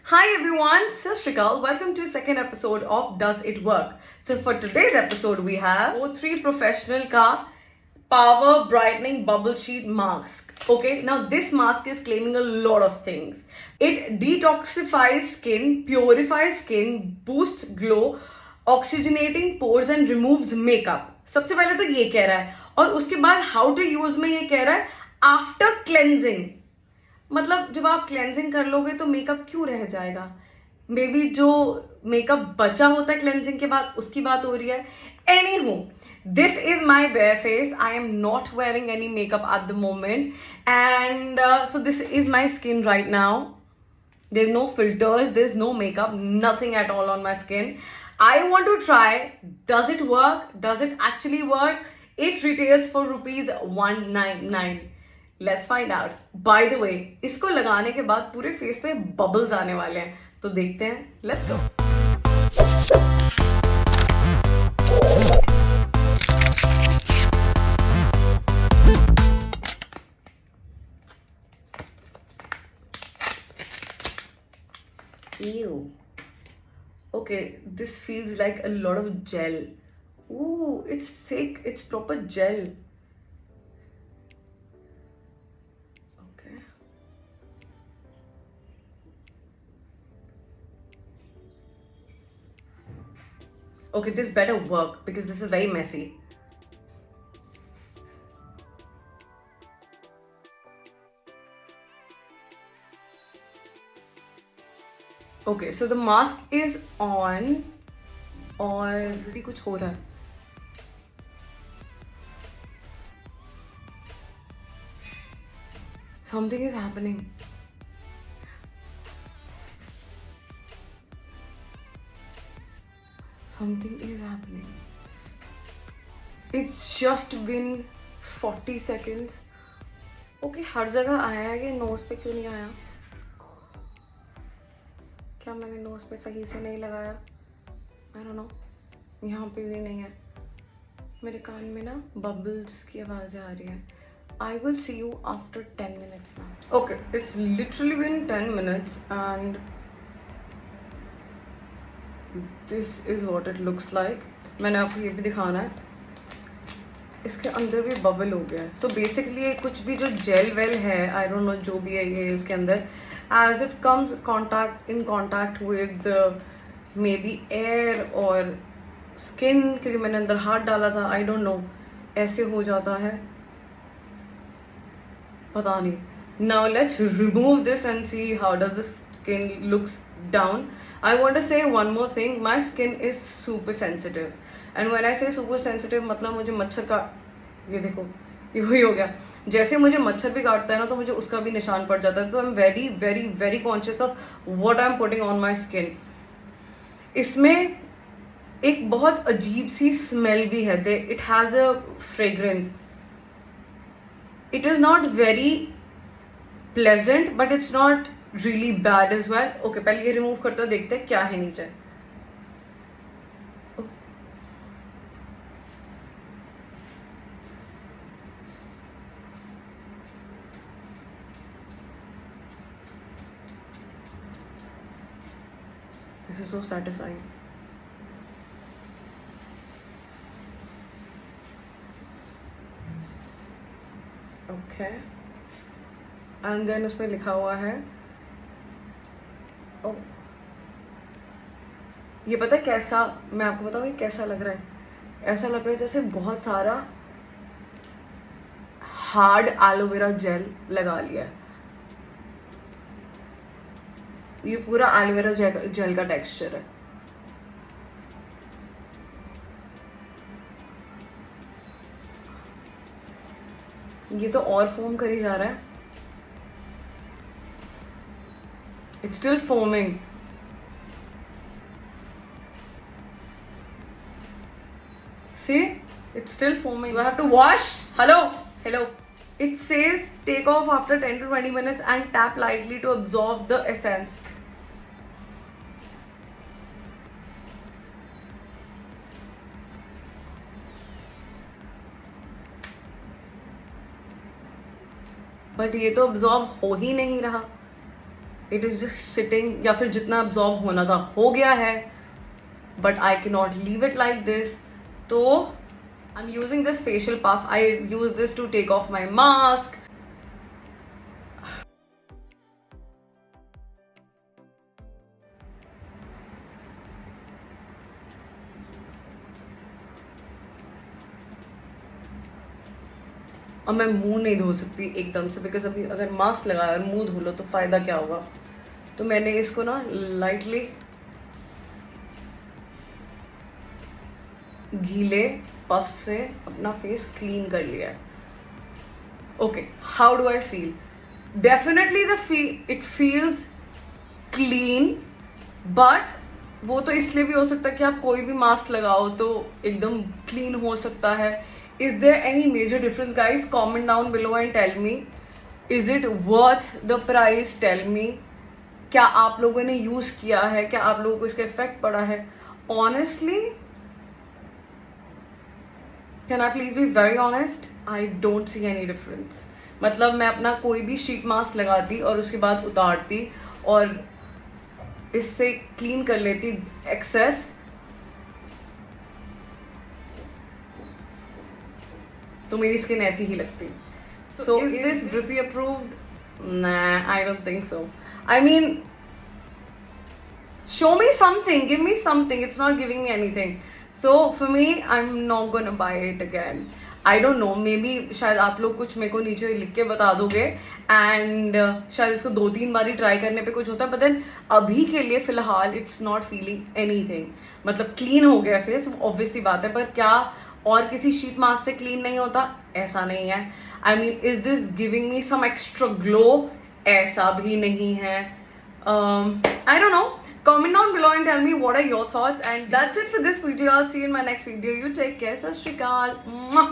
Hi everyone, Sat Shri Akal. Welcome to second episode of Does It Work? So for today's episode we have O3 Professional का Power Brightening Bubble Sheet Mask. Okay, now this mask is claiming a lot of things. It detoxifies skin, purifies skin, boosts glow, oxygenating pores and removes makeup. सबसे पहले तो ये कह रहा है और उसके बाद हाउ टू यूज में ये कह रहा है आफ्टर क्लेंजिंग. मतलब जब आप क्लेंजिंग कर लोगे तो मेकअप क्यों रह जाएगा. मे बी जो मेकअप बचा होता है क्लेंजिंग के बाद उसकी बात हो रही है. एनी हो, this is my bear face. I am not wearing any makeup at the moment and so this is my skin right now. There's no filters, there's no makeup, nothing at all on my skin. I want to try. Does it work? Does it actually work? It retails for rupees 199. Let's find out. By the way, इसको लगाने के बाद पूरे face पे bubbles आने वाले हैं, तो देखते हैं. Let's go. Ew. Okay, this feels like a lot of gel. Ooh, it's thick. It's proper gel. Okay. Okay, this better work because this is very messy. Okay, so the mask is on और भी कुछ हो रहा है. Something is happening. Something is happening. It's just been 40 seconds. Okay, हर जगह आया है, ये नोज पे क्यों नहीं आया? क्या मैंने नोज पे सही से नहीं लगाया? I don't know. यहाँ पे भी नहीं है. मेरे कान में ना बबल्स की आवाज़ें आ रही हैं. I will see you after 10 minutes now. Okay, it's literally been 10 minutes and this is what it looks like. मैंने आपको ये भी दिखाना है. इसके अंदर भी बबल हो गया है. So basically ये कुछ भी जो जेल वेल है, I don't know जो भी है ये इसके अंदर, as it comes in contact with maybe air or skin, क्योंकि मैंने अंदर हाथ डाला था, I don't know, ऐसे हो जाता है. पता नहीं. Now let's remove this and see how does the skin looks down. I want to say one more thing. My skin is super sensitive. And when I say super sensitive, मतलब मुझे मच्छर का, ये देखो, ये वही हो गया. जैसे मुझे मच्छर भी काटता है ना तो मुझे उसका भी निशान पड़ जाता है. तो I am very very very conscious of what I am putting on my skin. इसमें एक बहुत अजीब सी स्मेल भी है. It has a fragrance. It is not very pleasant but it's not really bad as well. Okay, पहले ये remove करते हो, देखते हैं क्या है नीचे. This is so satisfying. Okay. And then उसमें लिखा हुआ है, oh, ये पता है कैसा, मैं आपको बताऊँ ये कैसा लग रहा है. ऐसा लग रहा है जैसे बहुत सारा हार्ड एलोवेरा जेल लगा लिया है. ये पूरा एलोवेरा जेल का टेक्सचर है. ये तो और फोम करी जा रहा है. It's still foaming. See, it's still foaming. You have to wash. Hello. It says take off after 10 to 20 minutes and tap lightly to absorb the essence. But ये तो अब्जॉर्ब हो ही नहीं रहा. इट इज़ जस्ट सिटिंग, या फिर जितना absorb होना था हो गया है, but I cannot leave it like this. तो I'm using this facial puff. I use this to take off my mask. और मैं मुंह नहीं धो सकती एकदम से, बिकॉज अभी अगर मास्क लगाया और मुंह धो लो तो फ़ायदा क्या होगा. तो मैंने इसको ना लाइटली गीले पफ से अपना फेस क्लीन कर लिया है. Okay, how do I feel? Definitely it feels clean, but वो तो इसलिए भी हो सकता है कि आप कोई भी मास्क लगाओ तो एकदम क्लीन हो सकता है. Is there any major difference guys? Comment down below and tell me, is it worth the price? Tell me, क्या आप लोगों ने यूज़ किया है? क्या आप लोगों को इसका इफेक्ट पड़ा है? Honestly, can I please be very honest, I don't see any difference. मतलब मैं अपना कोई भी शीट मास्क लगाती और उसके बाद उतारती और इससे क्लीन कर लेती एक्सेस, तो मेरी स्किन ऐसी ही लगती. So is this Vritti approved? Nah, I don't think so. I mean, show me something, give me something. It's not giving me anything. So for me, I'm not gonna buy it again. I don't know, maybe शायद आप लोग कुछ मेरे को नीचे लिख के बता दोगे एंड शायद इसको 2-3 बार ही ट्राई करने पे कुछ होता है, बट देन अभी के लिए फ़िलहाल इट्स नॉट फीलिंग एनीथिंग. मतलब क्लीन हो गया फेस, ऑब्वियसली बात है, पर क्या और किसी शीट मास्क से क्लीन नहीं होता? ऐसा नहीं है. I mean, is this giving me some extra glow? ऐसा भी नहीं है. I don't know. Comment down below and tell me what are your thoughts. And that's it for this video. I'll see you in my next video. You take care. Sat Shri Akal. Mwah.